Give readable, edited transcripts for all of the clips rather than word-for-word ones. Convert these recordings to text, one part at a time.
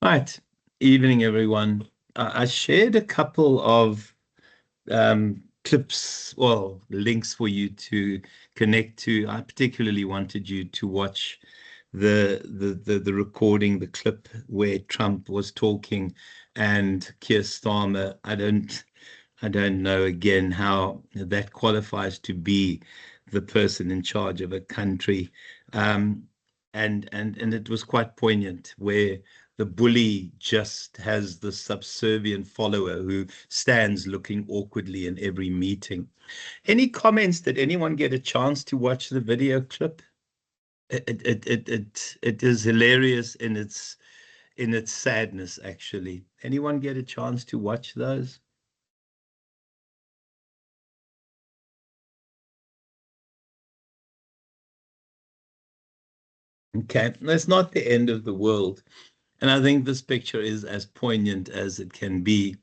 Right. Evening, everyone. I shared a couple of clips, well, links for you to connect to. I particularly wanted you to watch the recording, the clip where Trump was talking and Keir Starmer. I don't know again how that qualifies to be the person in charge of a country. Um, and it was quite poignant where the bully just has the subservient follower who stands looking awkwardly in every meeting. Any comments? Did anyone get a chance to watch the video clip? It is hilarious in its sadness, actually. Anyone get a chance to watch those? Okay, that's not the end of the world. And I think this picture is as poignant as it can be.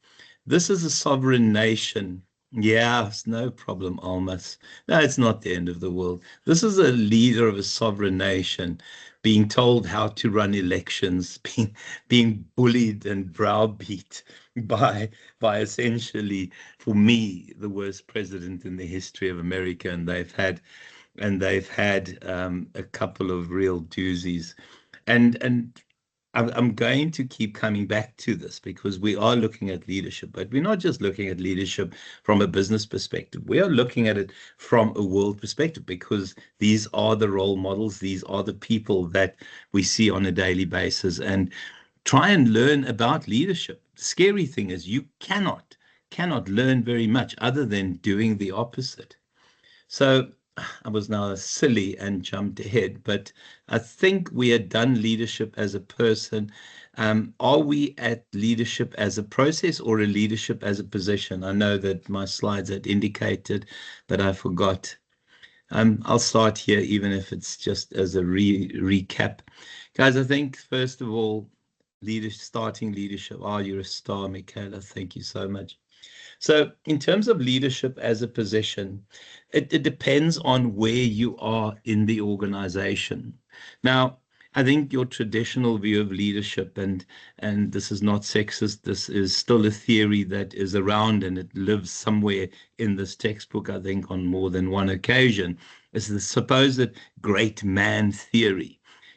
This is a sovereign nation. Yeah, it's no problem, Almas. No, it's not the end of the world. This is a leader of a sovereign nation being told how to run elections, being bullied and browbeat by essentially, for me, the worst president in the history of America. And they've had a couple of real doozies. And I'm going to keep coming back to this because we are looking at leadership, but we're not just looking at leadership from a business perspective. We are looking at it from a world perspective because these are the role models. These are the people that we see on a daily basis and try and learn about leadership. The scary thing is you cannot learn very much other than doing the opposite. So I was now silly and jumped ahead, but I think we had done leadership as a person. Are we at leadership as a process or a leadership as a position? I know that my slides had indicated, but I forgot. I'll start here, even if it's just as a recap. Guys, I think, first of all, starting leadership. Oh, you're a star, Michaela. Thank you so much. So, in terms of leadership as a position, it depends on where you are in the organization. Now, I think your traditional view of leadership, and this is not sexist, this is still a theory that is around and it lives somewhere in this textbook, I think, on more than one occasion, is the supposed great man theory.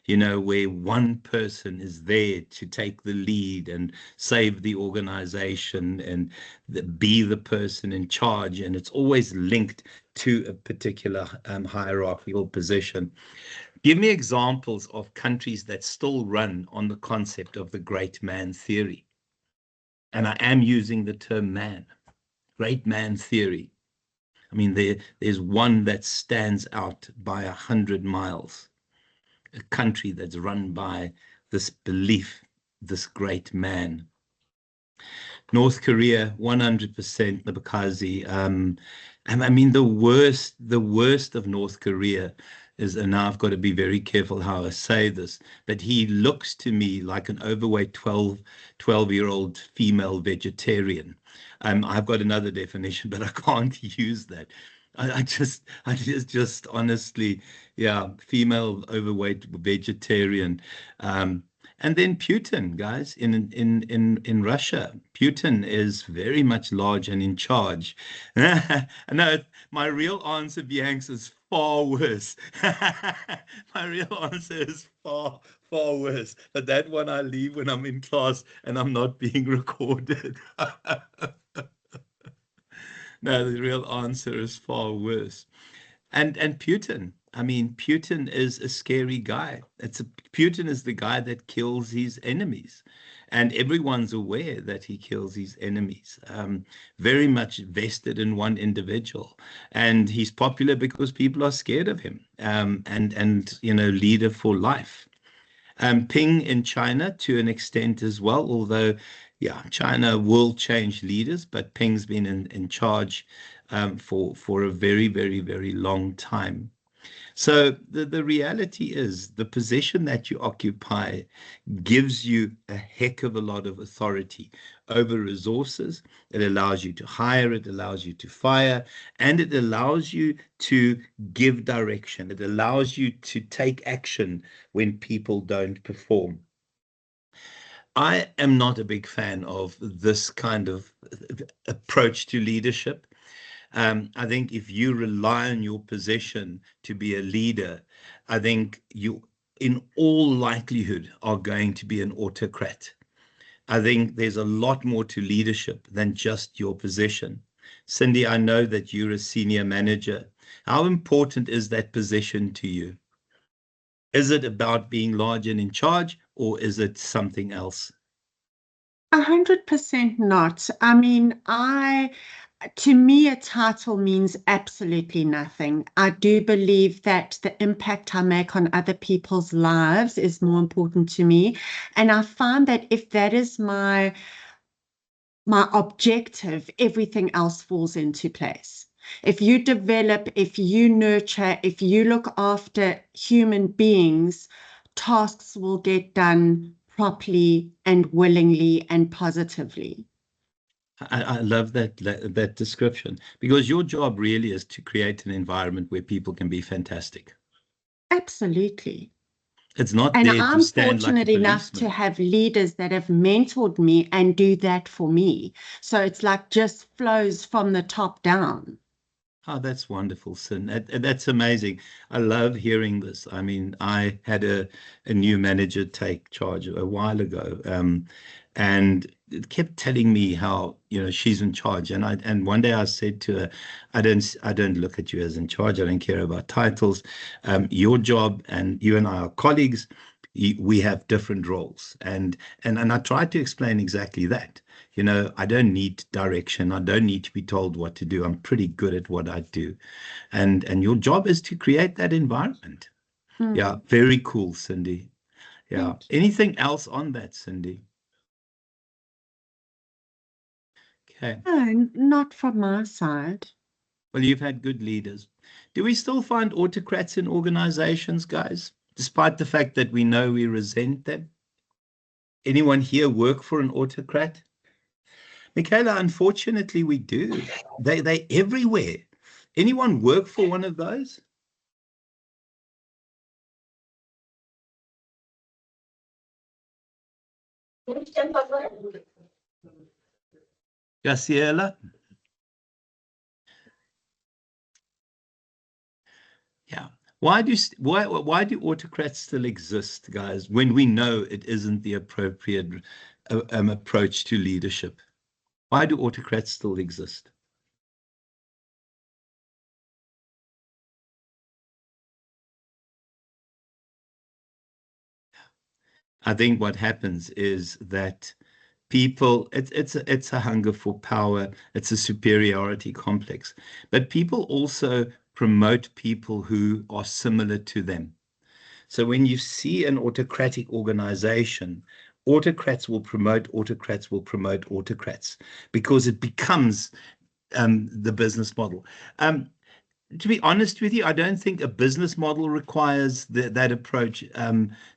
Where one person is there to take the lead and save the organization and be the person in charge, and it's always linked to a particular hierarchical position. Give me examples of countries that still run on the concept of the great man theory. And I am using the term man, great man theory. I mean, there's one that stands out by 100 miles, a country that's run by this belief, this great man. North Korea, 100% the Bakazi. And I mean, the worst of North Korea is, and now I've got to be very careful how I say this, but he looks to me like an overweight 12-year-old female vegetarian. I've got another definition, but I can't use that. I just honestly, yeah, female overweight vegetarian. Um, and then Putin, guys, in Russia, Putin is very much large and in charge. No, my real answer, Bianx, is far worse. My real answer is far worse. But that one I leave when I'm in class and I'm not being recorded. No, the real answer is far worse. And Putin, I mean, Putin is a scary guy. Putin is the guy that kills his enemies, and everyone's aware that he kills his enemies. Very much vested in one individual, and he's popular because people are scared of him. And leader for life. Ping in China to an extent as well, although, yeah, China will change leaders, but Ping's been in charge for a very, very, very long time. So the reality is the position that you occupy gives you a heck of a lot of authority over resources. It allows you to hire, it allows you to fire, and it allows you to give direction. It allows you to take action when people don't perform. I am not a big fan of this kind of approach to leadership. I think if you rely on your position to be a leader, I think you, in all likelihood, are going to be an autocrat. I think there's a lot more to leadership than just your position. Cindy, I know that you're a senior manager. How important is that position to you? Is it about being large and in charge, or is it something else? 100% not. I mean, to me, a title means absolutely nothing. I do believe that the impact I make on other people's lives is more important to me. And I find that if that is my objective, everything else falls into place. If you develop, if you nurture, if you look after human beings, tasks will get done properly and willingly and positively. I love that description, because your job really is to create an environment where people can be fantastic. Absolutely. It's not And there to I'm stand like a fortunate enough to policeman. have leaders that have mentored me and do that for me. So it's like just flows from the top down. Oh, that's wonderful, Sin. That's amazing. I love hearing this. I mean, I had a new manager take charge a while ago, and it kept telling me how, she's in charge. And one day I said to her, I don't look at you as in charge. I don't care about titles. Your job, and you and I are colleagues. We have different roles, and I tried to explain exactly that. I don't need direction. I don't need to be told what to do. I'm pretty good at what I do. And your job is to create that environment. Yeah, Mm, very cool, Cindy. Yeah. thank you. Anything else on that, Cindy? Okay. No, not from my side. Well, you've had good leaders. Do we still find autocrats in organizations, guys? Despite the fact that we know we resent them? Anyone here work for an autocrat? Michaela, unfortunately, we do. They everywhere. Anyone work for one of those? Graciela? Yeah. Why do autocrats still exist, guys, when we know it isn't the appropriate approach to leadership? Why do autocrats still exist? I think what happens is that people, it's a hunger for power, it's a superiority complex, but people also promote people who are similar to them. So when you see an autocratic organization, autocrats will promote autocrats, because it becomes the business model. To be honest with you, I don't think a business model requires that approach,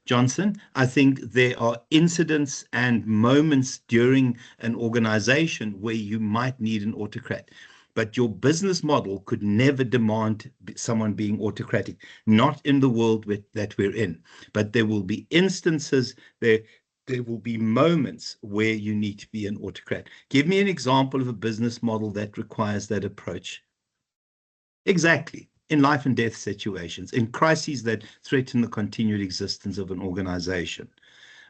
Johnson. I think there are incidents and moments during an organization where you might need an autocrat. But your business model could never demand someone being autocratic, not in the world that we're in. But there will be instances, there will be moments where you need to be an autocrat. Give me an example of a business model that requires that approach. Exactly. In life and death situations, in crises that threaten the continued existence of an organization.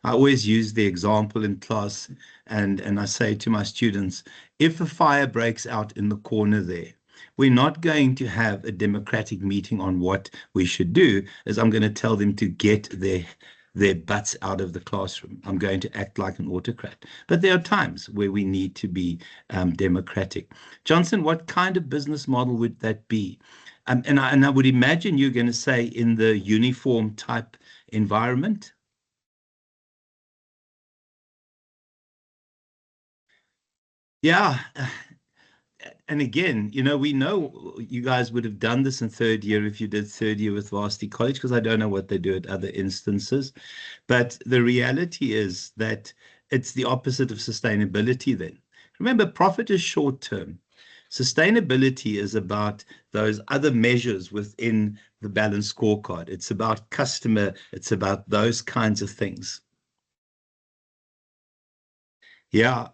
I always use the example in class, and I say to my students, if a fire breaks out in the corner there, we're not going to have a democratic meeting on what we should do, as I'm going to tell them to get their butts out of the classroom. I'm going to act like an autocrat. But there are times where we need to be democratic. Johnson, what kind of business model would that be? And I would imagine you're going to say in the uniform type environment. Yeah. And again, we know you guys would have done this in third year if you did third year with Varsity College, because I don't know what they do at other instances. But the reality is that it's the opposite of sustainability then. Remember, profit is short term. Sustainability is about those other measures within the balanced scorecard. It's about customer, it's about those kinds of things. Yeah,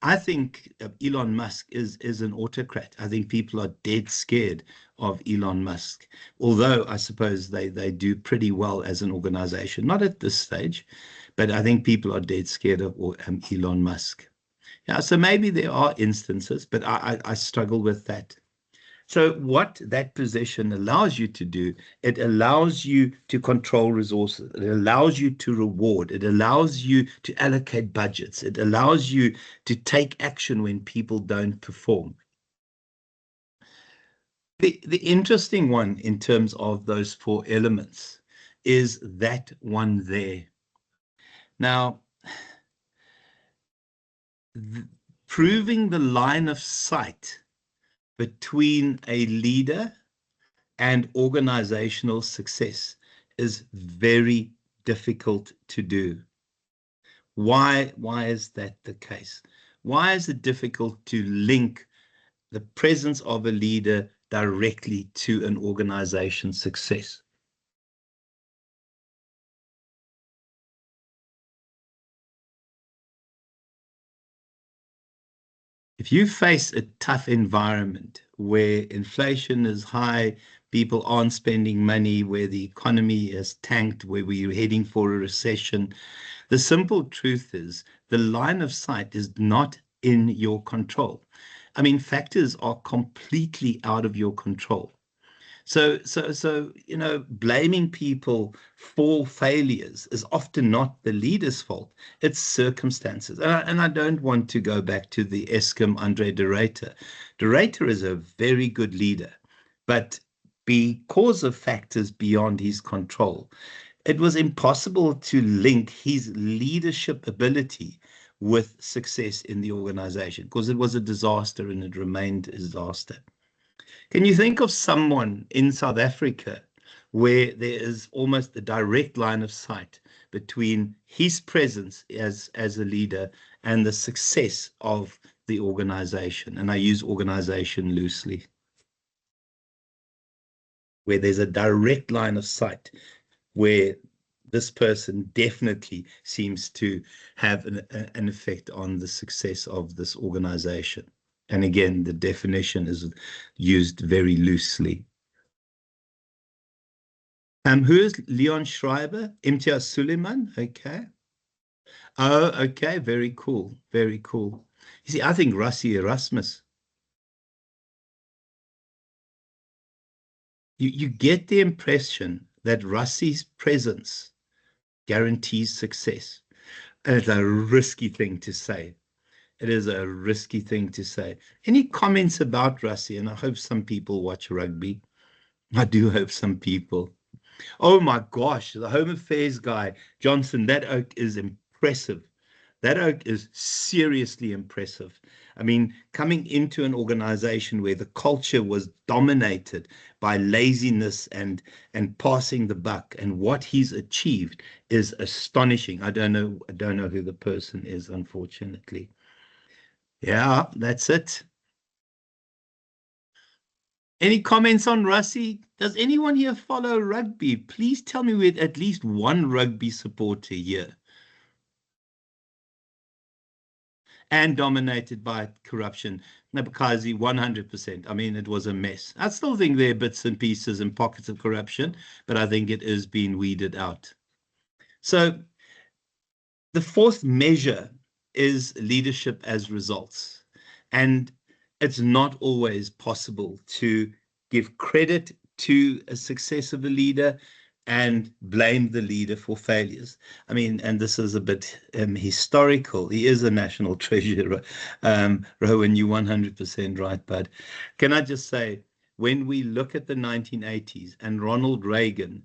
I think Elon Musk is an autocrat. I think people are dead scared of Elon Musk, although I suppose they do pretty well as an organization. Not at this stage, but I think people are dead scared of Elon Musk. Yeah, so maybe there are instances, but I struggle with that. So what that position allows you to do, it allows you to control resources. It allows you to reward. It allows you to allocate budgets. It allows you to take action when people don't perform. The interesting one in terms of those four elements is that one there. Now, proving the line of sight between a leader and organizational success is very difficult to do. Why is that the case? Why is it difficult to link the presence of a leader directly to an organization's success? If you face a tough environment where inflation is high, people aren't spending money, where the economy is tanked, where we're heading for a recession, the simple truth is the line of sight is not in your control. I mean, factors are completely out of your control. So, blaming people for failures is often not the leader's fault. It's circumstances. And I don't want to go back to the Eskom Andre de Ruyter. De Ruyter is a very good leader, but because of factors beyond his control, it was impossible to link his leadership ability with success in the organization because it was a disaster and it remained a disaster. Can you think of someone in South Africa where there is almost a direct line of sight between his presence as a leader and the success of the organization? And I use organization loosely, where there's a direct line of sight where this person definitely seems to have an effect on the success of this organization. And again, the definition is used very loosely. Who is Leon Schreiber? Imtiaz Suleiman. Okay. Oh, okay. Very cool. Very cool. You see, I think Rassi Erasmus, you get the impression that Rassi's presence guarantees success. And it's a risky thing to say. It is a risky thing to say. Any comments about Rassi? And I hope some people watch rugby. I do hope some people. Oh my gosh, the Home Affairs guy, Johnson, that oak is impressive. That oak is seriously impressive. I mean, coming into an organization where the culture was dominated by laziness and passing the buck, and what he's achieved is astonishing. I don't know who the person is, unfortunately. Yeah, that's it. Any comments on Russie? Does anyone here follow rugby? Please tell me with at least one rugby supporter here. And dominated by corruption. Nabakazi, 100%. I mean, it was a mess. I still think there are bits and pieces and pockets of corruption, but I think it is being weeded out. So the fourth measure is leadership as results. And it's not always possible to give credit to a success of a leader and blame the leader for failures. I mean, and this is a bit historical. He is a national treasure. Rowan, you 100% right, bud. Can I just say, when we look at the 1980s and Ronald Reagan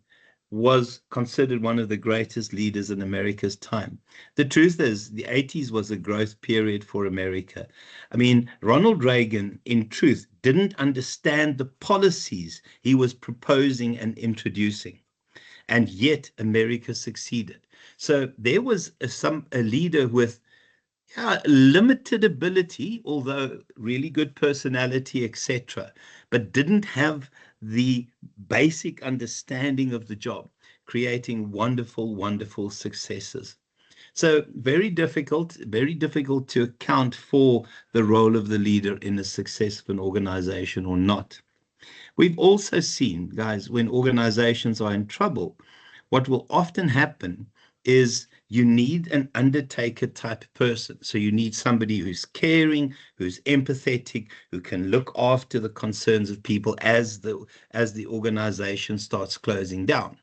was considered one of the greatest leaders in America's time. The truth is, the 80s was a growth period for America. I mean, Ronald Reagan, in truth, didn't understand the policies he was proposing and introducing, and yet America succeeded. So there was a leader with limited ability, although really good personality, etc., but didn't have the basic understanding of the job, creating wonderful, wonderful successes. So very difficult to account for the role of the leader in the success of an organization or not. We've also seen, guys, when organizations are in trouble, what will often happen is you need an undertaker type person. So you need somebody who's caring, who's empathetic, who can look after the concerns of people as the organization starts closing down.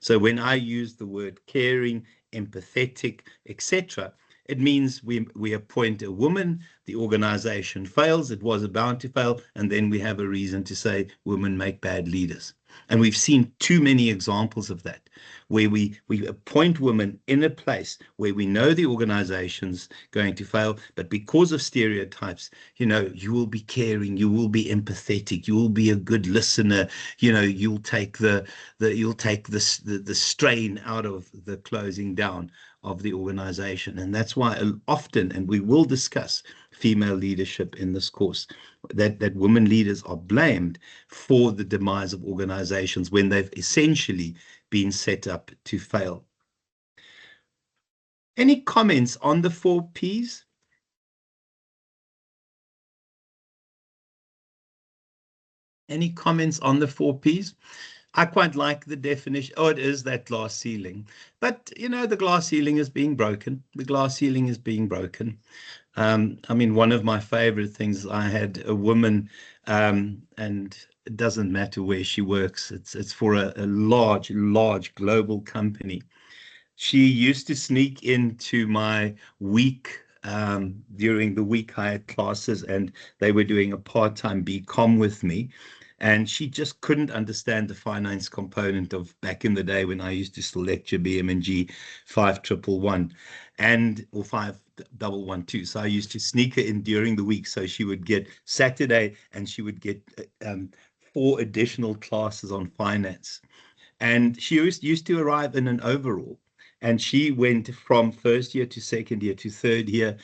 So when I use the word caring, empathetic, etc., it means we appoint a woman, the organization fails, it was bound to fail, and then we have a reason to say women make bad leaders. And we've seen too many examples of that, where we appoint women in a place where we know the organization's going to fail, but because of stereotypes, you will be caring, you will be empathetic, you will be a good listener, you'll take the strain out of the closing down of the organization. And that's why often, and we will discuss female leadership in this course, that women leaders are blamed for the demise of organizations when they've essentially been set up to fail. Any comments on the 4Ps? Any comments on the 4Ps? I quite like the definition. Oh, it is that glass ceiling. But, the glass ceiling is being broken. The glass ceiling is being broken. I mean, one of my favorite things, I had a woman, and it doesn't matter where she works. It's for a large global company. She used to sneak into my week. During the week, I had classes, and they were doing a part-time BCom with me. And she just couldn't understand the finance component of back in the day when I used to still lecture BMNG 5111 or 5112. So I used to sneak her in during the week. So she would get Saturday, and she would get 4 additional classes on finance. And she used to arrive in an overall. And she went from first year to second year to third year,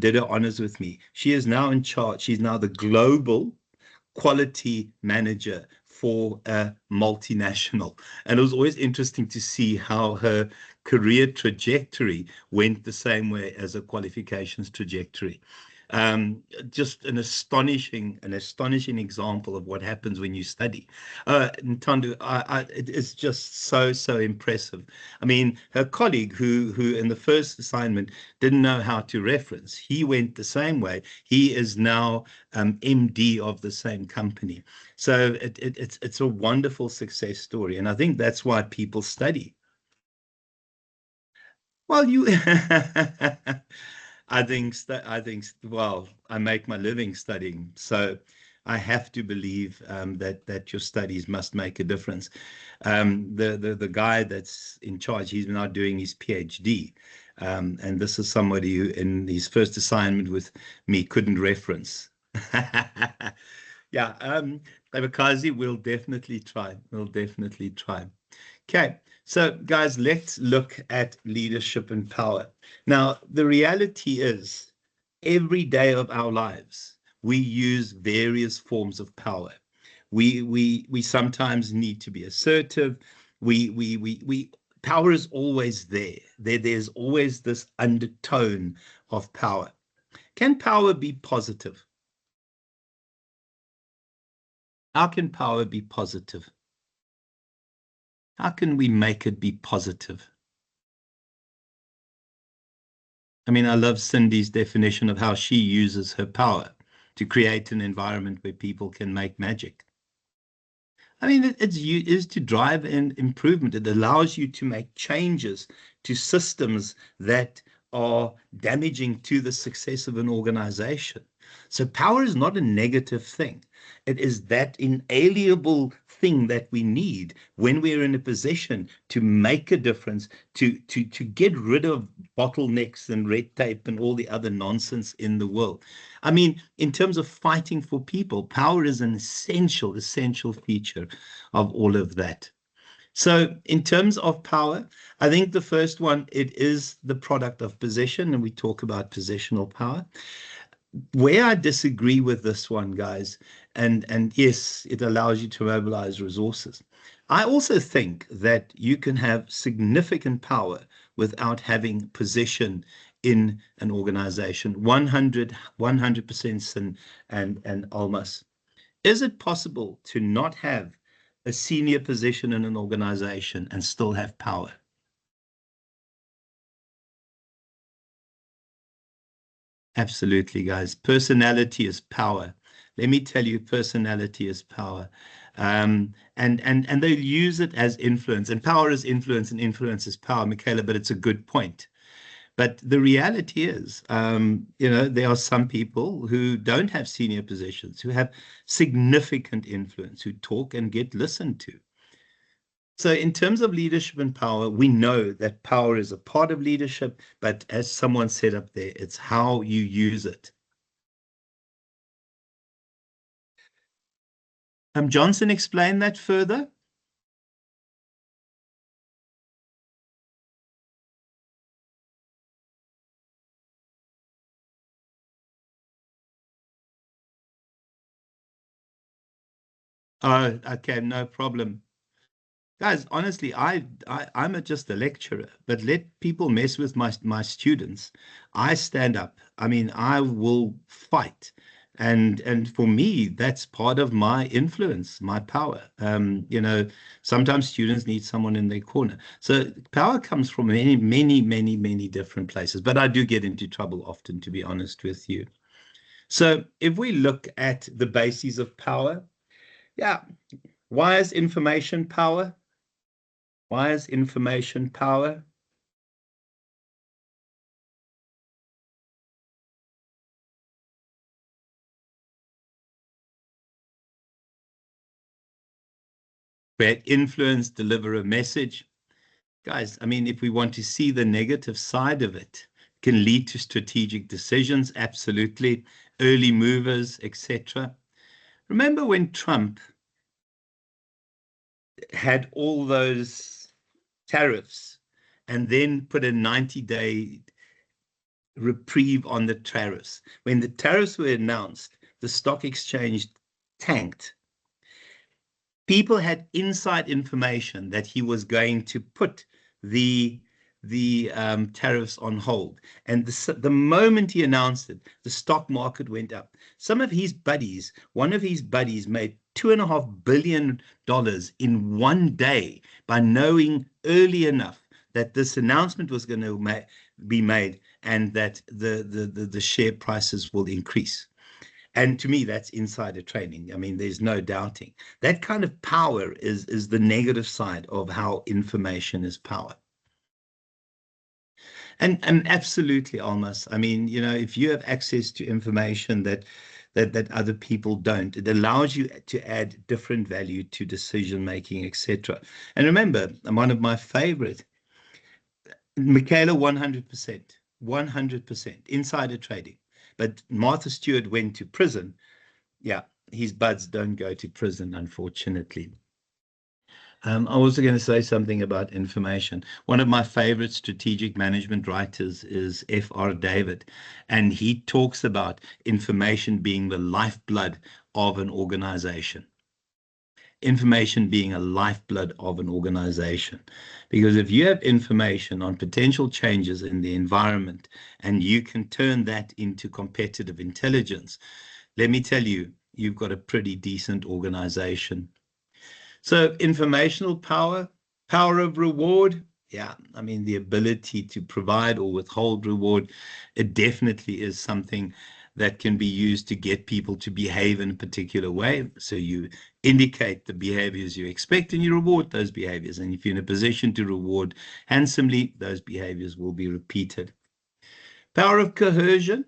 did her honors with me. She is now in charge. She's now the global quality manager for a multinational. And it was always interesting to see how her career trajectory went the same way as a qualifications trajectory. Just an astonishing example of what happens when you study. Ntandu, it's just so impressive. I mean, her colleague who in the first assignment didn't know how to reference, he went the same way. He is now MD of the same company. So it's a wonderful success story, and I think that's why people study. Well, well, I make my living studying, so I have to believe that your studies must make a difference. The guy that's in charge, he's now doing his PhD, and this is somebody who, in his first assignment with me, couldn't reference. Yeah, Abakazi, we'll definitely try. We'll definitely try. Okay, so guys, let's look at leadership and power. Now, the reality is, every day of our lives, we use various forms of power. We sometimes need to be assertive. Power is always there. There's always this undertone of power. Can power be positive? How can power be positive? How can we make it be positive? I mean, I love Cindy's definition of how she uses her power to create an environment where people can make magic. I mean, it is to drive an improvement. It allows you to make changes to systems that are damaging to the success of an organization. So power is not a negative thing. It is that inalienable thing that we need when we're in a position to make a difference, to get rid of bottlenecks and red tape and all the other nonsense in the world. I mean, in terms of fighting for people, power is an essential feature of all of that. So in terms of power, I think the first one, it is the product of position, and we talk about positional power. Where I disagree with this one, guys, and yes, it allows you to mobilize resources. I also think that you can have significant power without having position in an organization. 100% Sin and Almas. Is it possible to not have a senior position in an organization and still have power? Absolutely, guys. Personality is power. Let me tell you, personality is power. And they use it as influence, and power is influence, and influence is power, Michaela, but it's a good point. But the reality is, there are some people who don't have senior positions, who have significant influence, who talk and get listened to. So in terms of leadership and power, we know that power is a part of leadership, but as someone said up there, it's how you use it. Johnson, explain that further. Oh, okay, no problem. Guys, honestly, I'm just a lecturer, but let people mess with my students. I stand up. I mean, I will fight. And for me, that's part of my influence, my power. Sometimes students need someone in their corner. So power comes from many, many, many, many different places. But I do get into trouble often, to be honest with you. So if we look at the bases of power, yeah, why is information power? Why is information power? Create influence, deliver a message. Guys, I mean, if we want to see the negative side of it, can lead to strategic decisions, absolutely, early movers, etc. Remember when Trump had all those tariffs and then put a 90-day reprieve on the tariffs? When the tariffs were announced, the stock exchange tanked. People had inside information that he was going to put the tariffs on hold. And the moment he announced it, the stock market went up. Some of his buddies, one of his buddies made $2.5 billion in one day by knowing early enough that this announcement was going to be made and that the share prices will increase. And to me, that's insider trading. I mean, there's no doubting. That kind of power is the negative side of how information is power. And absolutely, Almas. I mean, if you have access to information that other people don't, it allows you to add different value to decision making, etc. And remember, one of my favorite, Michaela, 100%, 100% insider trading. But Martha Stewart went to prison. Yeah, his buds don't go to prison, unfortunately. I was going to say something about information. One of my favorite strategic management writers is F.R. David, and he talks about information being the lifeblood of an organization. Information being a lifeblood of an organization. Because if you have information on potential changes in the environment and you can turn that into competitive intelligence, let me tell you, you've got a pretty decent organization. So informational power, power of reward. Yeah, I mean, the ability to provide or withhold reward, it definitely is something that can be used to get people to behave in a particular way. So you indicate the behaviors you expect and you reward those behaviors. And if you're in a position to reward handsomely, those behaviors will be repeated. Power of coercion.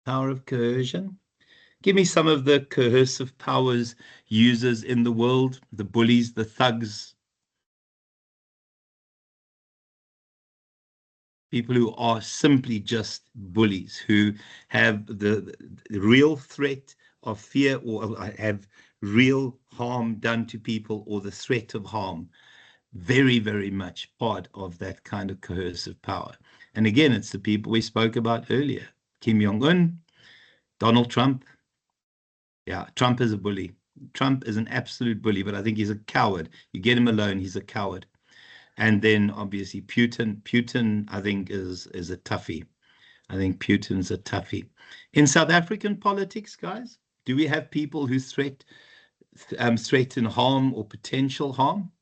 Power of coercion. Give me some of the coercive powers users in the world, the bullies, the thugs, people who are simply just bullies, who have the real threat of fear or have real harm done to people or the threat of harm. Very, very much part of that kind of coercive power. And again, it's the people we spoke about earlier. Kim Jong-un, Donald Trump. Yeah, Trump is a bully. Trump is an absolute bully, but I think he's a coward. You get him alone, he's a coward. And then obviously Putin. Putin, I think, is a toughie. I think Putin's a toughie. In South African politics, guys, do we have people who threaten harm or potential harm?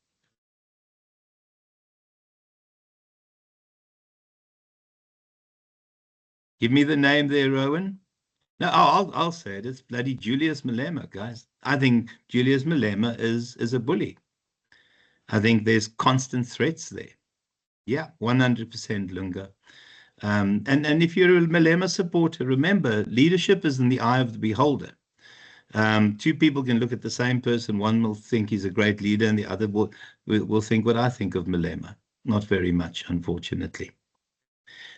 Give me the name there, Rowan. No, I'll say it. It's bloody Julius Malema, guys. I think Julius Malema is a bully. I think there's constant threats there. Yeah, 100% Lunga. And if you're a Malema supporter, remember, leadership is in the eye of the beholder. Two people can look at the same person. One will think he's a great leader, and the other will think what I think of Malema. Not very much, unfortunately.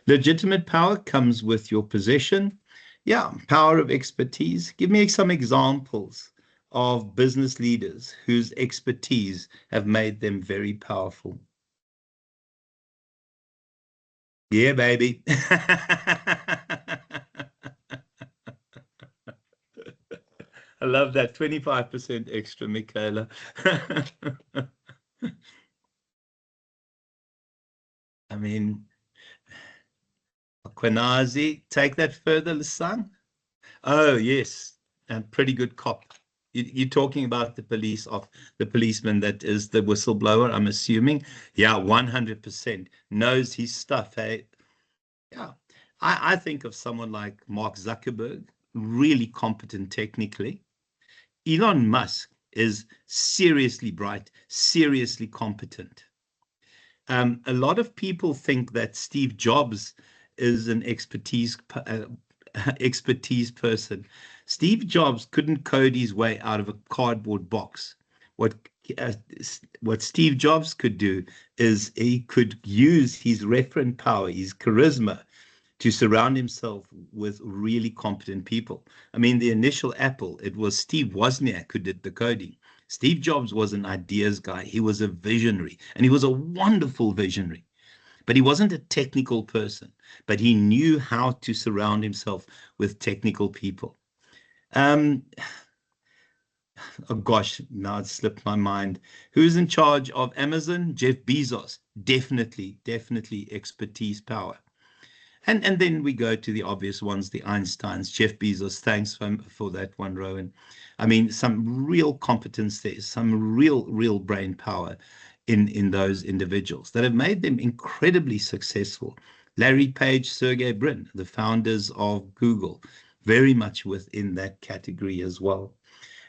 Legitimate power comes with your possession. Yeah, power of expertise. Give me some examples of business leaders whose expertise have made them very powerful. Yeah, baby. I love that 25% extra, Michaela. I mean, Quinazi, take that further, son. Oh, yes, and pretty good cop. You're talking about the policeman that is the whistleblower, I'm assuming. Yeah, 100% knows his stuff. Hey, yeah. I think of someone like Mark Zuckerberg, really competent technically. Elon Musk is seriously bright, seriously competent. A lot of people think that Steve Jobs is an expertise person. Steve Jobs couldn't code his way out of a cardboard box. What uh, what Steve Jobs could do is he could use his referent power, his charisma, to surround himself with really competent people. I mean, the initial Apple, it was Steve Wozniak who did the coding. Steve Jobs was an ideas guy. He was a visionary, and he was a wonderful visionary. But he wasn't a technical person, but he knew how to surround himself with technical people. Um, oh gosh, now it slipped my mind. Who's in charge of Amazon? Jeff Bezos. Definitely expertise power. And then we go to the obvious ones, the Einsteins, Jeff Bezos. Thanks for that one, Rowan. I mean, some real competence there, some real brain power in those individuals that have made them incredibly successful. Larry Page, Sergey Brin, the founders of Google, very much within that category as well.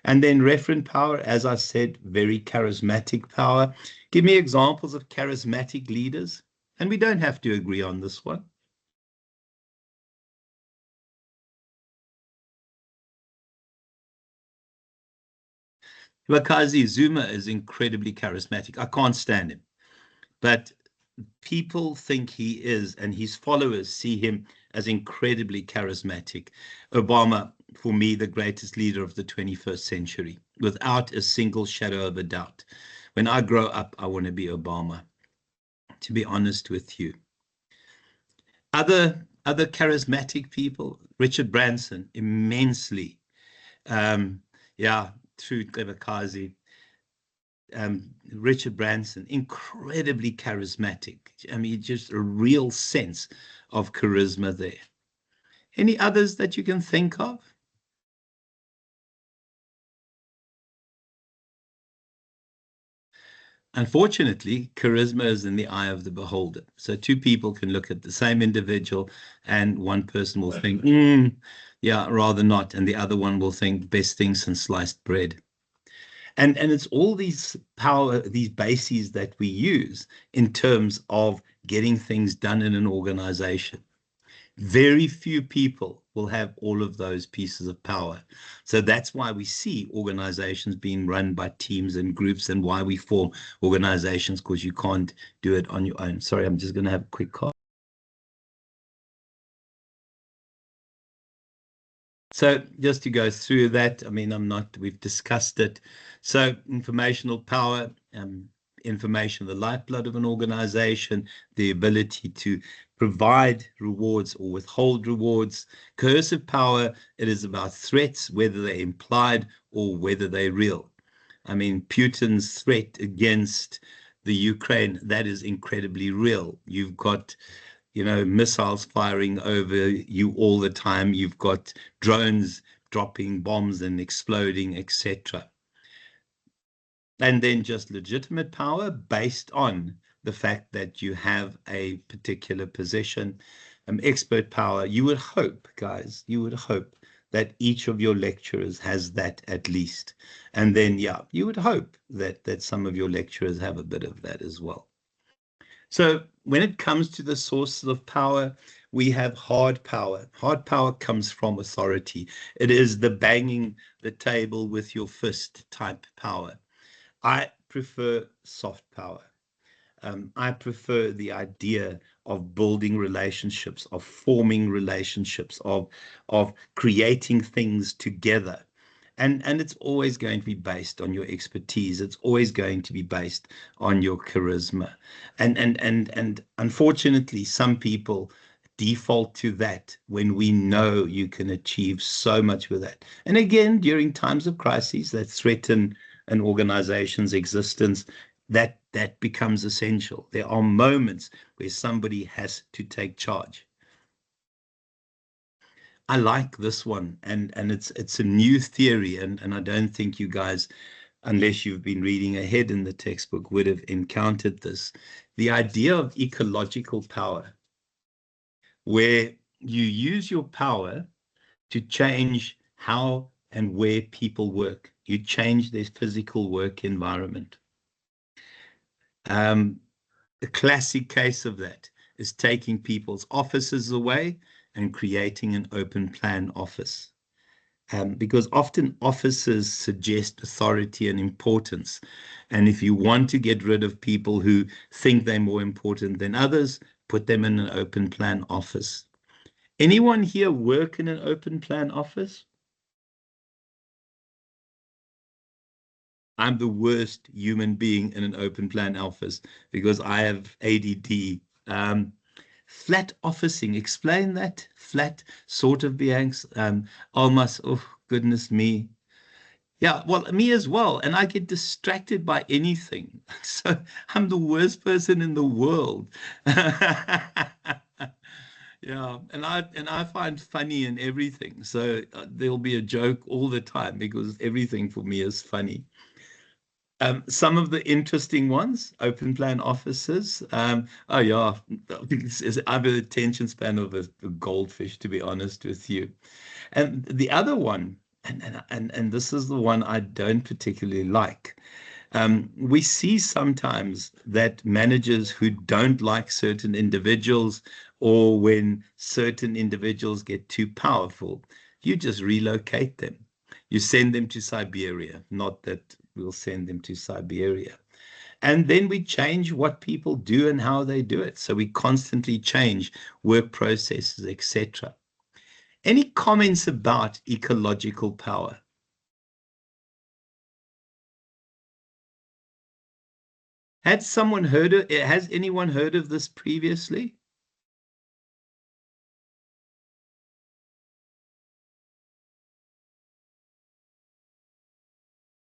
And then referent power, as I said, very charismatic power. Give me examples of charismatic leaders. And we don't have to agree on this one. Wakazi Zuma is incredibly charismatic. I can't stand him, but people think he is, and his followers see him as incredibly charismatic. Obama, for me, the greatest leader of the 21st century, without a single shadow of a doubt. When I grow up, I want to be Obama, to be honest with you. Other charismatic people, Richard Branson, immensely. Yeah, through Wakazi. Richard Branson, incredibly charismatic. I mean, just a real sense of charisma there. Any others that you can think of? Unfortunately, charisma is in the eye of the beholder. So two people can look at the same individual, and one person will think, yeah, rather not. And the other one will think, best thing since sliced bread. And it's all these these bases that we use in terms of getting things done in an organization. Very few people will have all of those pieces of power. So that's why we see organizations being run by teams and groups, and why we form organizations, because you can't do it on your own. Sorry, I'm just going to have a quick cough. So just to go through that, I mean, we've discussed it. So informational power, information, the lifeblood of an organization, the ability to provide rewards or withhold rewards. Coercive power, it is about threats, whether they're implied or whether they're real. I mean, Putin's threat against the Ukraine, that is incredibly real. You've got, missiles firing over you all the time. You've got drones dropping bombs and exploding, etc. And then just legitimate power based on the fact that you have a particular position, expert power. You would hope, guys, you would hope that each of your lecturers has that at least. And then, yeah, you would hope that some of your lecturers have a bit of that as well. So when it comes to the sources of power, we have hard power. Hard power comes from authority. It is the banging the table with your fist type power. I prefer soft power. I prefer the idea of building relationships, of forming relationships, of creating things together. And it's always going to be based on your expertise. It's always going to be based on your charisma. And unfortunately, some people default to that when we know you can achieve so much with that. And again, during times of crises that threaten an organization's existence, that becomes essential. There are moments where somebody has to take charge. I like this one, and it's a new theory, and I don't think you guys, unless you've been reading ahead in the textbook, would have encountered this. The idea of ecological power, where you use your power to change how and where people work. You change their physical work environment. The classic case of that is taking people's offices away and creating an open plan office. Because often offices suggest authority and importance. And if you want to get rid of people who think they're more important than others, put them in an open plan office. Anyone here work in an open plan office? I'm the worst human being in an open plan office because I have ADD. Flat officing, explain that. Flat sort of beings. Almost, oh, goodness me. Yeah, well, me as well. And I get distracted by anything. So I'm the worst person in the world. Yeah, and I find funny in everything. So there'll be a joke all the time because everything for me is funny. Some of the interesting ones, open plan offices. Oh yeah, I have an attention span of a goldfish, to be honest with you. And the other one, and this is the one I don't particularly like. We see sometimes that managers who don't like certain individuals, or when certain individuals get too powerful, you just relocate them. You send them to Siberia, not that we'll send them to Siberia. And then we change what people do and how they do it. So we constantly change work processes, etc. Any comments about ecological power? Has anyone heard of this previously?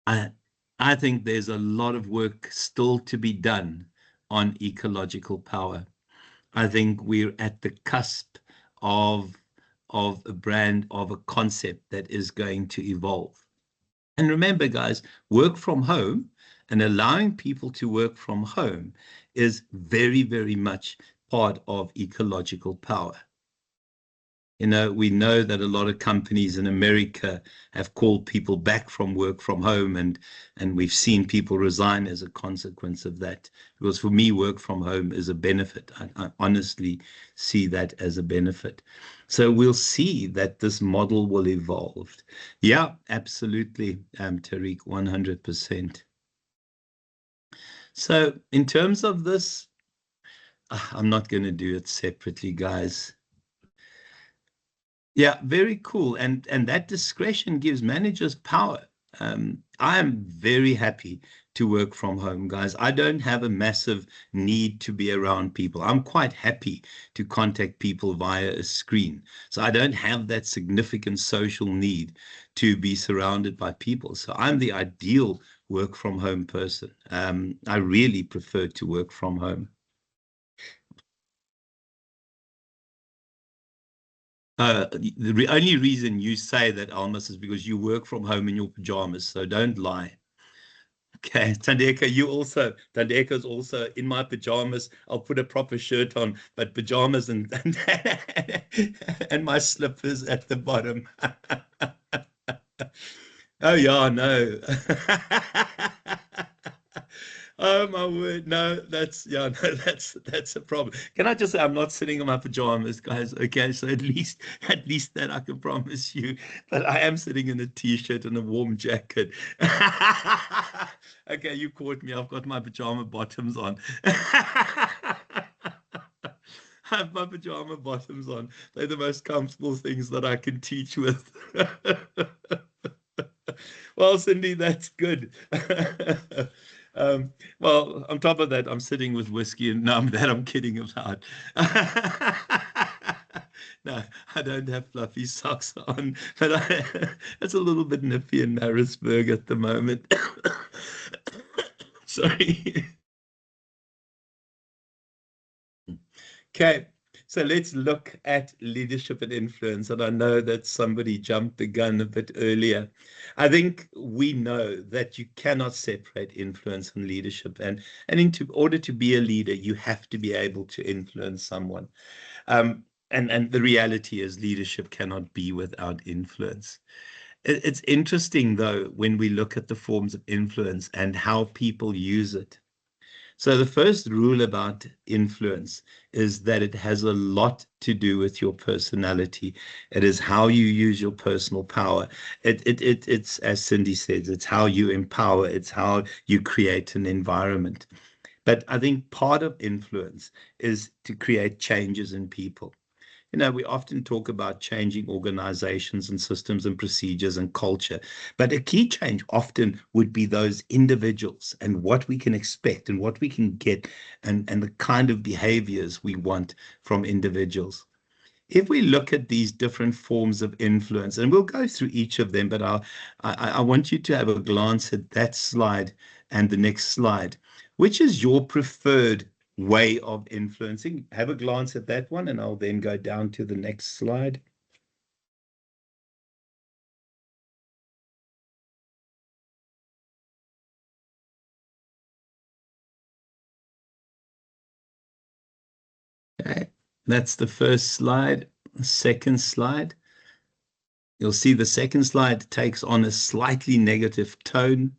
I, I think there's a lot of work still to be done on ecological power. I think we're at the cusp of of a concept that is going to evolve. And remember, guys, work from home and allowing people to work from home is very, very much part of ecological power. We know that a lot of companies in America have called people back from work from home, and we've seen people resign as a consequence of that. Because for me, work from home is a benefit. I honestly see that as a benefit. So we'll see that this model will evolve. Yeah, absolutely, Tariq, 100%. So in terms of this, I'm not going to do it separately, guys. Yeah, very cool. And that discretion gives managers power. I am very happy to work from home, guys. I don't have a massive need to be around people. I'm quite happy to contact people via a screen. So I don't have that significant social need to be surrounded by people. So I'm the ideal work from home person. I really prefer to work from home. The only reason you say that, Almas, is because you work from home in your pajamas, so don't lie. Okay, Tandeka, Tandeka's also in my pajamas. I'll put a proper shirt on, but pajamas and my slippers at the bottom. Oh yeah, no. Oh my word, no, that's yeah, no, that's a problem. Can I just say I'm not sitting in my pajamas, guys? Okay, so at least that I can promise you. But I am sitting in a t-shirt and a warm jacket. Okay, you caught me. I've got my pajama bottoms on. I have my pajama bottoms on. They're the most comfortable things that I can teach with. Well, Cindy, that's good. Well, on top of that, I'm sitting with whiskey and that I'm kidding about. No, I don't have fluffy socks on, but it's a little bit nippy in Harrisburg at the moment. Sorry. Okay, so let's look at leadership and influence. And I know that somebody jumped the gun a bit earlier. I think we know that you cannot separate influence and leadership. And in order to be a leader, you have to be able to influence someone. And the reality is leadership cannot be without influence. It's interesting, though, when we look at the forms of influence and how people use it. So the first rule about influence is that it has a lot to do with your personality. It is how you use your personal power. It's, as Cindy says, it's how you empower. It's how you create an environment. But I think part of influence is to create changes in people. We often talk about changing organizations and systems and procedures and culture, but a key change often would be those individuals and what we can expect and what we can get and the kind of behaviors we want from individuals. If we look at these different forms of influence, and we'll go through each of them, but I want you to have a glance at that slide and the next slide. Which is your preferred way of influencing? Have a glance at that one, and I'll then go down to the next slide. Okay, that's the first slide. Second slide. You'll see the second slide takes on a slightly negative tone.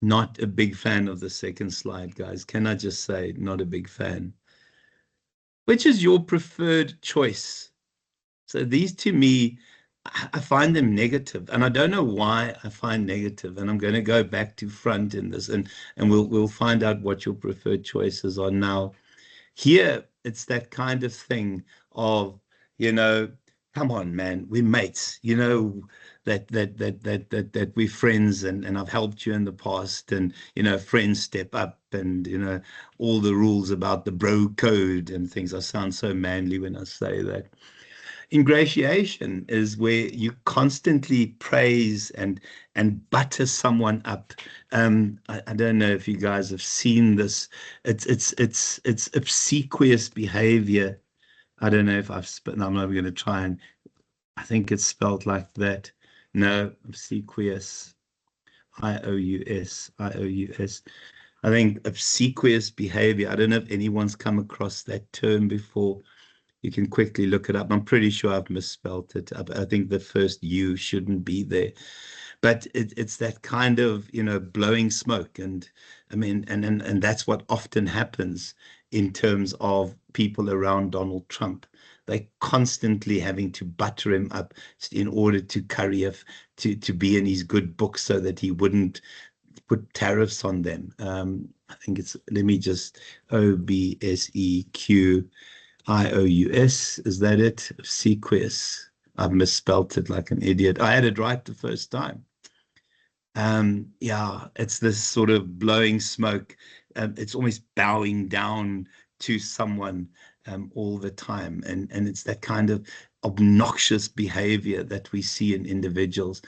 Not a big fan of the second slide, guys. Can I just say, not a big fan? Which is your preferred choice? So these to me, I find them negative, and I don't know why I find negative. And I'm going to go back to front in this, and we'll find out what your preferred choices are now. Here, it's that kind of thing of, come on, man, we're mates, that we're friends, and I've helped you in the past, and friends step up, and all the rules about the bro code and things. I sound so manly when I say that. Ingratiation is where you constantly praise and butter someone up. I don't know if you guys have seen this. It's obsequious behavior. I don't know if no, I'm not going to try and. I think it's spelled like that. No, obsequious. IOUS. I think obsequious behavior. I don't know if anyone's come across that term before. You can quickly look it up. I'm pretty sure I've misspelled it. I think the first U shouldn't be there. But it's that kind of, blowing smoke. And I mean, and that's what often happens in terms of people around Donald Trump. They're constantly having to butter him up in order to to be in his good books so that he wouldn't put tariffs on them. I think let me just, OBSEQIOUS. Is that it? Sequus. I've misspelt it like an idiot. I had it right the first time. Yeah, it's this sort of blowing smoke. It's almost bowing down to someone all the time. And it's that kind of obnoxious behavior that we see in individuals.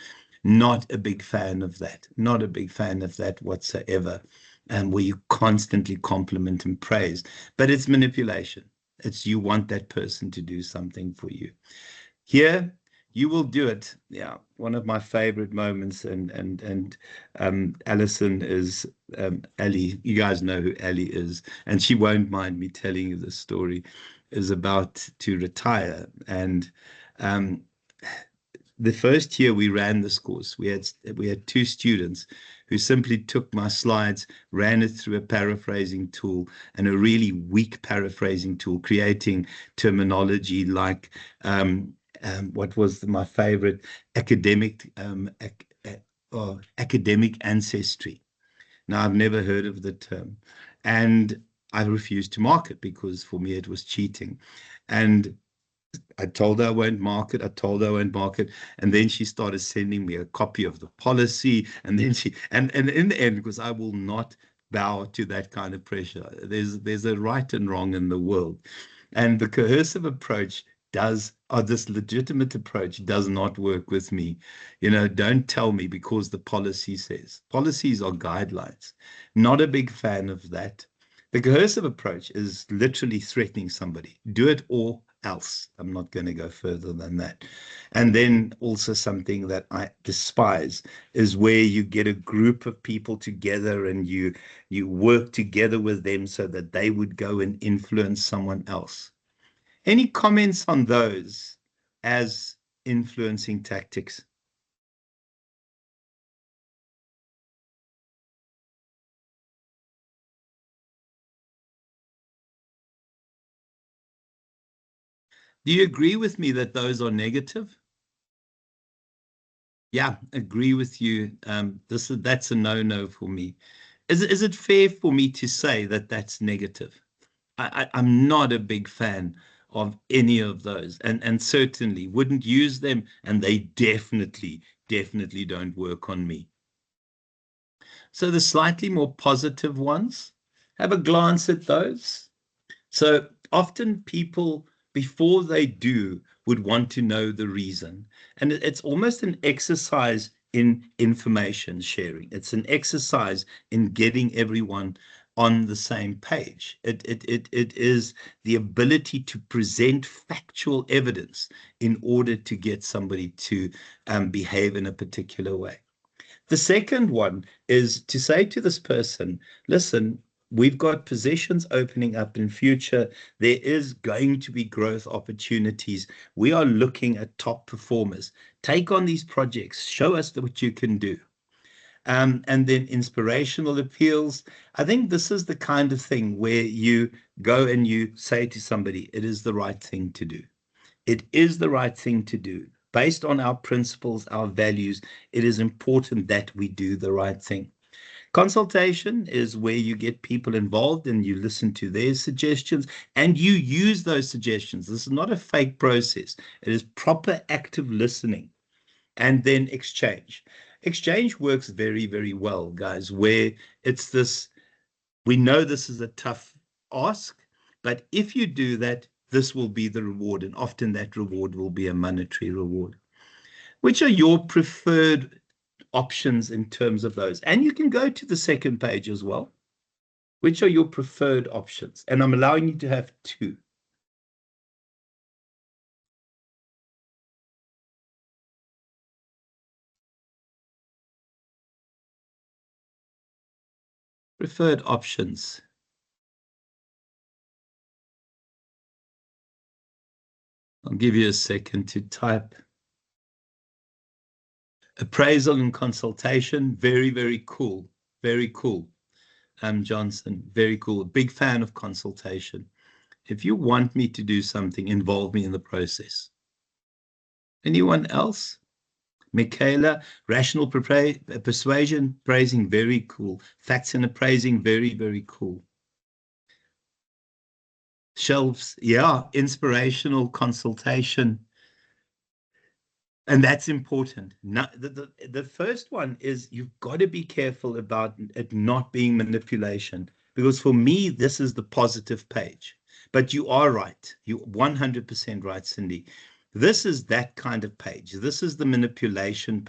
Not a big fan of that. Not a big fan of that whatsoever. Where you constantly compliment and praise, but it's manipulation. It's you want that person to do something for you. Here, you will do it. Yeah, one of my favorite moments, and Alison is Ali. You guys know who Ali is, and she won't mind me telling you this story. Is about to retire, and um, the first year we ran this course, we had two students who simply took my slides, ran it through a paraphrasing tool, and a really weak paraphrasing tool, creating terminology like what was my favorite, academic academic ancestry. Now, I've never heard of the term, and I refused to mark it because for me it was cheating. And I told her I won't mark it. I told her I won't mark it. And then she started sending me a copy of the policy. And then and in the end, because I will not bow to that kind of pressure. There's a right and wrong in the world. And the coercive approach or this legitimate approach does not work with me. Don't tell me because the policy says. Policies are guidelines. Not a big fan of that. The coercive approach is literally threatening somebody. Do it or else. I'm not going to go further than that. And then also something that I despise is where you get a group of people together and you work together with them so that they would go and influence someone else. Any comments on those as influencing tactics? Do you agree with me that those are negative? Yeah, agree with you. That's a no-no for me. Is it fair for me to say that that's negative? I'm not a big fan of any of those, and certainly wouldn't use them, and they definitely don't work on me. So the slightly more positive ones, have a glance at those. So often people, before they do, would want to know the reason. And it's almost an exercise in information sharing. It's an exercise in getting everyone on the same page. It is the ability to present factual evidence in order to get somebody to behave in a particular way. The second one is to say to this person, listen, we've got positions opening up in future. There is going to be growth opportunities. We are looking at top performers. Take on these projects. Show us what you can do. And then inspirational appeals. I think this is the kind of thing where you go and you say to somebody, it is the right thing to do. It is the right thing to do. Based on our principles, our values, it is important that we do the right thing. Consultation is where you get people involved and you listen to their suggestions and you use those suggestions. This is not a fake process. It is proper active listening. And then exchange. Exchange works very well, guys, where it's this, we know this is a tough ask, but if you do that, this will be the reward. And often that reward will be a monetary reward. Which are your preferred options in terms of those? And you can go to the second page as well. Which are your preferred options? And I'm allowing you to have two. Preferred options. I'll give you a second to type. Appraisal and consultation, very cool. Very cool. Johnson, very cool. A big fan of consultation. If you want me to do something, involve me in the process. Anyone else? Michaela, rational persuasion, praising, very cool. Facts and appraising, very cool. Shelves, yeah, inspirational consultation. And that's important. Now, the first one is you've got to be careful about it not being manipulation, because for me, this is the positive page. But you are right. You're 100% right, Cindy. This is that kind of page. This is the manipulation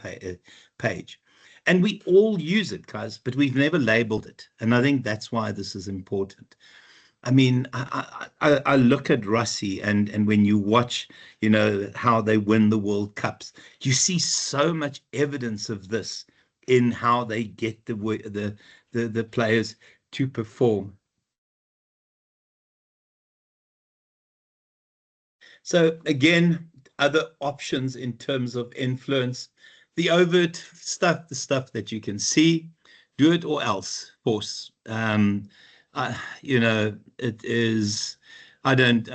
page. And we all use it, guys, but we've never labeled it. And I think that's why this is important. I mean, I look at Rossi, and when you watch, how they win the World Cups, you see so much evidence of this in how they get the players to perform. So again, other options in terms of influence, the overt stuff, the stuff that you can see, do it or else, force. It is, I don't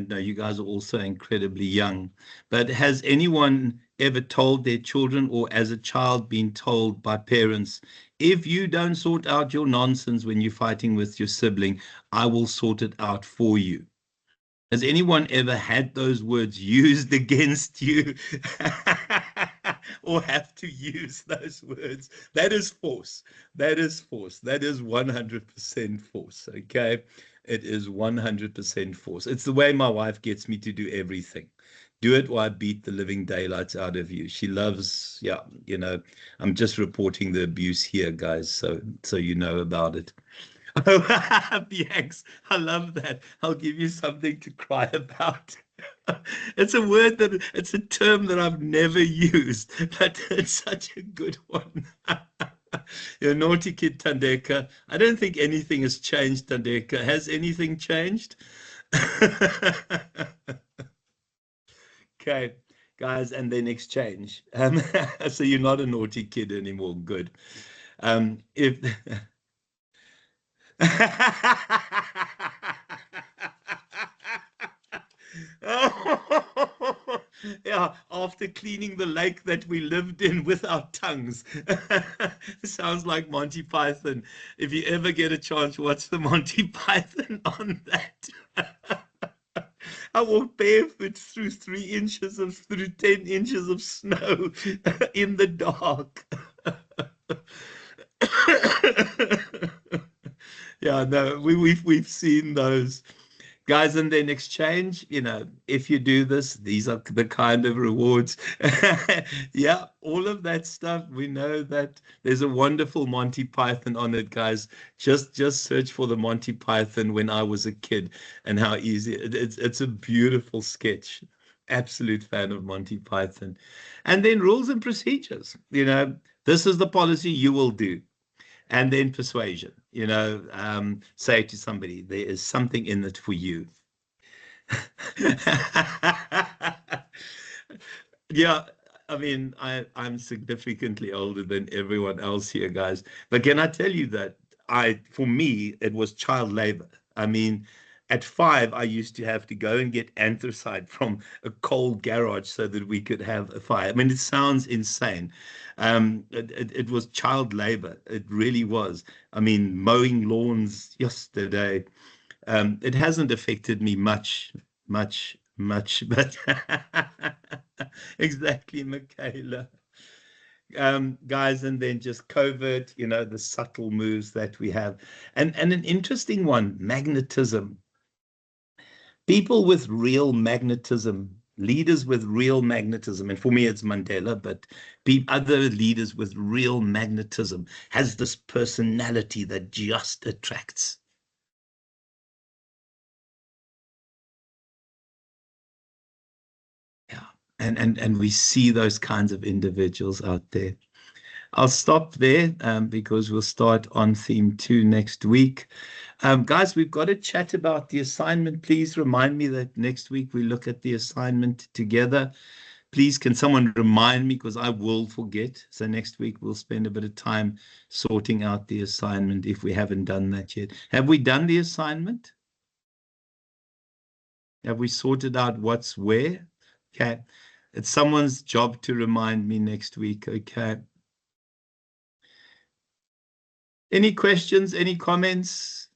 know. You guys are also incredibly young, but has anyone ever told their children or as a child been told by parents, if you don't sort out your nonsense when you're fighting with your sibling, I will sort it out for you? Has anyone ever had those words used against you or have to use those words? That is force. That is force. That is 100% force. Okay. It is 100% force. It's the way my wife gets me to do everything. Do it or I beat the living daylights out of you. She loves, yeah, I'm just reporting the abuse here, guys, so you know about it. Oh, Bianx, I love that. I'll give you something to cry about. It's it's a term that I've never used, but it's such a good one. You're a naughty kid, Tandeka. I don't think anything has changed, Tandeka. Has anything changed? Okay, guys, and then exchange. So you're not a naughty kid anymore. Good. If Yeah, after cleaning the lake that we lived in with our tongues. Sounds like Monty Python. If you ever get a chance, watch the Monty Python on that. I walked barefoot through 10 inches of snow in the dark. Yeah, no, we've seen those guys, and then exchange. If you do this, these are the kind of rewards. Yeah, all of that stuff. We know that there's a wonderful Monty Python on it, guys. Just search for the Monty Python when I was a kid and how easy it's a beautiful sketch. Absolute fan of Monty Python. And then rules and procedures. This is the policy you will do. And then persuasion, say to somebody, there is something in it for you. Yeah, I mean, I'm significantly older than everyone else here, guys. But can I tell you that for me, it was child labor. I mean, at 5, I used to have to go and get anthracite from a coal garage so that we could have a fire. I mean, it sounds insane. It was child labor. It really was. I mean, mowing lawns yesterday. It hasn't affected me much, but exactly, Michaela. Guys, and then just COVID, the subtle moves that we have. And an interesting one, magnetism. People with real magnetism, leaders with real magnetism, and for me it's Mandela, but other leaders with real magnetism has this personality that just attracts. Yeah. And we see those kinds of individuals out there. I'll stop there because we'll start on theme 2 next week. Guys, we've got to chat about the assignment. Please remind me that next week we look at the assignment together. Please, can someone remind me, because I will forget. So next week we'll spend a bit of time sorting out the assignment if we haven't done that yet. Have we done the assignment? Have we sorted out what's where? Okay. It's someone's job to remind me next week. Okay. Any questions? Any comments?